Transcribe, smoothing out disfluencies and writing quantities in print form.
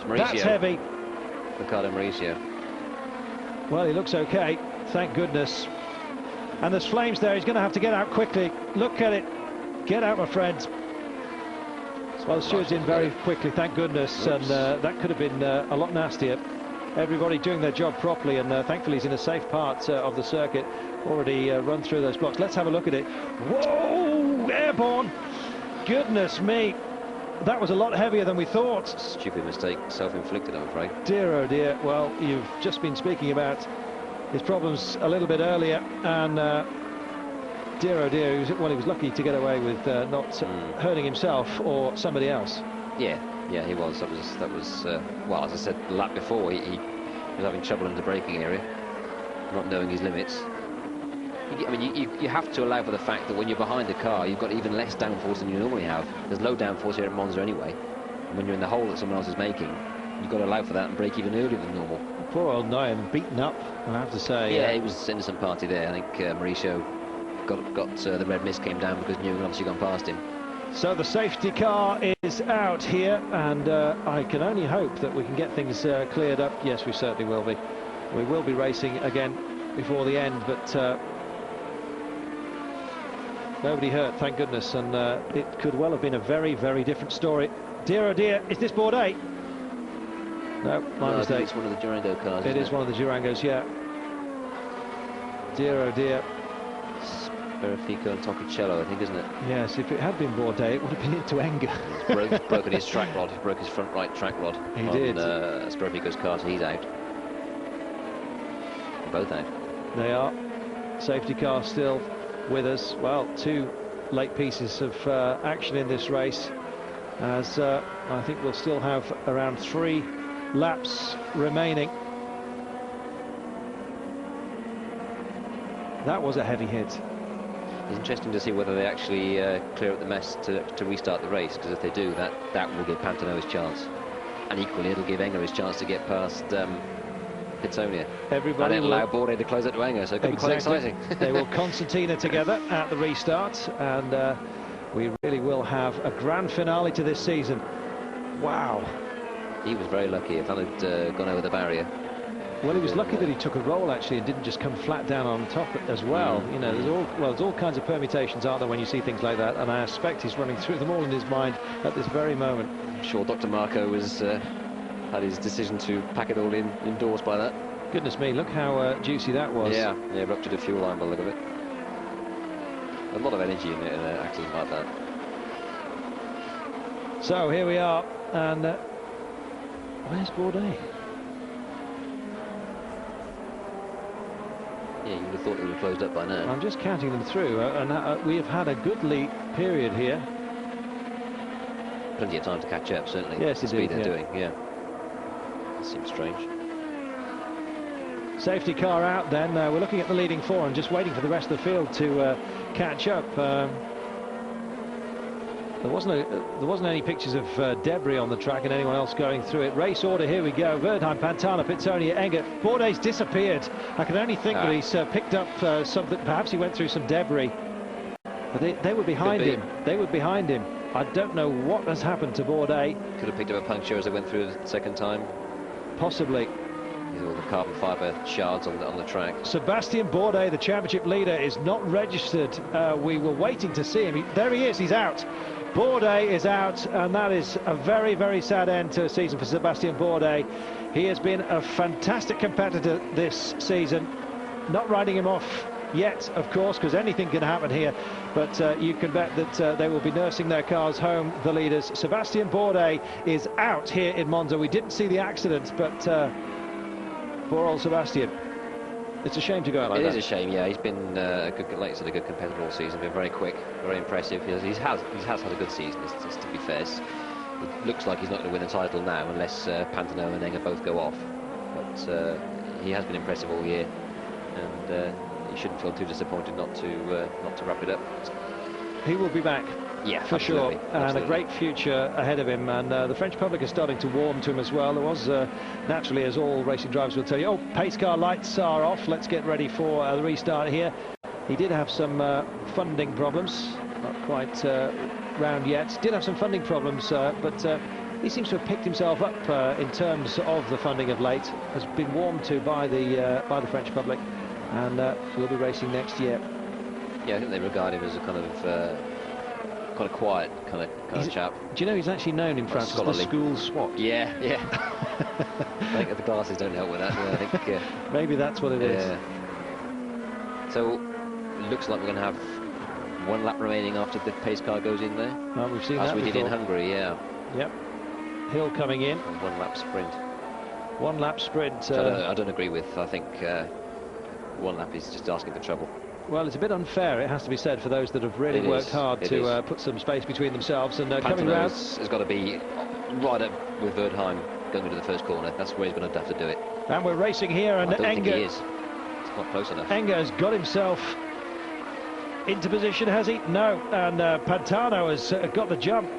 That's heavy. Ricardo Mauricio. Well, he looks okay, thank goodness. And there's flames there. He's going to have to get out quickly. Look at it. Get out, my friends. Well, the steward's in very quickly, thank goodness. Oops. And that could have been a lot nastier. Everybody doing their job properly, and thankfully he's in a safe part of the circuit. Already run through those blocks. Let's have a look at it. Whoa! Airborne! Goodness me. That was a lot heavier than we thought. Stupid mistake, self-inflicted, I'm afraid. Dear, oh dear. Well, you've just been speaking about his problems a little bit earlier, and dear, oh dear, he was lucky to get away with not hurting himself or somebody else. Yeah, he was. That was well, as I said the lap before, he was having trouble in the braking area, not knowing his limits. I mean, you have to allow for the fact that when you're behind the car, you've got even less downforce than you normally have. There's low downforce here at Monza anyway. And when you're in the hole that someone else is making, you've got to allow for that and brake even earlier than normal. Poor old Nyan, beaten up, I have to say. Yeah, he was innocent party there. I think Mauricio got the red mist came down because Newman obviously gone past him. So the safety car is out here, and I can only hope that we can get things cleared up. Yes, we certainly will be. We will be racing again before the end, but nobody hurt, thank goodness, and it could well have been a very, very different story. Dear, oh dear, is this board 8? No, my mistake. It's one of the Durango cars. It is one of the Durangos, yeah. Dear, oh dear. Verifico and Tokicello, I think, isn't it? Yes, if it had been Bourdais, it would have been into anger. He's broken his track rod. He broke his front right track rod. He did. Verifico's car, so he's out. They're both out. They are. Safety car still with us. Well, 2 late pieces of action in this race, as I think we'll still have around 3 laps remaining. That was a heavy hit. It's interesting to see whether they actually clear up the mess to restart the race, because if they do, that will give Pantano his chance, and equally it'll give Enger his chance to get past Pitsonia. Everybody and it'll allow Bourdais to close it to Enger, so it could be quite exciting. They will concertina together at the restart, and we really will have a grand finale to this season. Wow. He was very lucky if that had gone over the barrier. Well, he was lucky that he took a roll actually and didn't just come flat down on top as well. You know, there's all kinds of permutations, aren't there, when you see things like that, and I suspect he's running through them all in his mind at this very moment. I'm sure Dr. Marco was had his decision to pack it all indoors by that. Goodness me, look how juicy that was. Yeah, ruptured a fuel line by the look of it. A lot of energy in an accident like that. So here we are, and where's Bourdais? Yeah, you would have thought they were closed up by now. I'm just counting them through, and we have had a good lead period here. Plenty of time to catch up, certainly. Yes, the speed they're doing, yeah. That seems strange. Safety car out then. We're looking at the leading 4 and just waiting for the rest of the field to catch up. There wasn't any pictures of debris on the track and anyone else going through it. Race order, here we go. Verdheim, Pantana, Pitsonia, Enger. Bourdais disappeared. I can only think that he's picked up something. Perhaps he went through some debris. But they were behind him. They were behind him. I don't know what has happened to Bourdais. Could have picked up a puncture as they went through the second time. Possibly. All the carbon fibre shards on the track. Sebastian Bourdais, the championship leader, is not registered. We were waiting to see him. There he is, he's out. Bourdais is out, and that is a very, very sad end to a season for Sebastian Bourdais. He has been a fantastic competitor this season. Not riding him off yet, of course, because anything can happen here, but you can bet that they will be nursing their cars home, the leaders. Sebastian Bourdais is out here in Monza. We didn't see the accident, but poor old Sebastian. It's a shame to go out like that. It is a shame, yeah. He's been, like I said, a good competitor all season. Been very quick, very impressive. He has had a good season, just to be fair. It looks like he's not going to win the title now unless Pantano and Enger both go off. But he has been impressive all year, and he shouldn't feel too disappointed not to wrap it up. He will be back. Yeah, for absolutely, sure, and a great future ahead of him, and the French public is starting to warm to him as well. There was, naturally, as all racing drivers will tell you, oh, pace car lights are off, let's get ready for the restart here. He did have some funding problems, not quite round yet. Did have some funding problems, but he seems to have picked himself up in terms of the funding of late. Has been warmed to by the French public, and will be racing next year. Yeah, I think they regard him as a kind of quiet kind of chap. Do you know he's actually known in France as the school swot? Yeah, yeah. I think the glasses don't help with that. Yeah, I think maybe that's what it is. So it looks like we're going to have one lap remaining after the pace car goes in there. Well, we've seen as that we before. did in Hungary. Yeah. Yep. Hill coming in. And one lap sprint. One lap sprint. I don't agree with. I think one lap is just asking for trouble. Well, it's a bit unfair, it has to be said, for those that have really worked hard to put some space between themselves. And coming round, has got to be right up with Verdheim going into the first corner. That's where he's going to have to do it. And we're racing here, and I don't think he Enger. is. It's not close enough. Enger has got himself into position, has he? No, and Pantano has got the jump.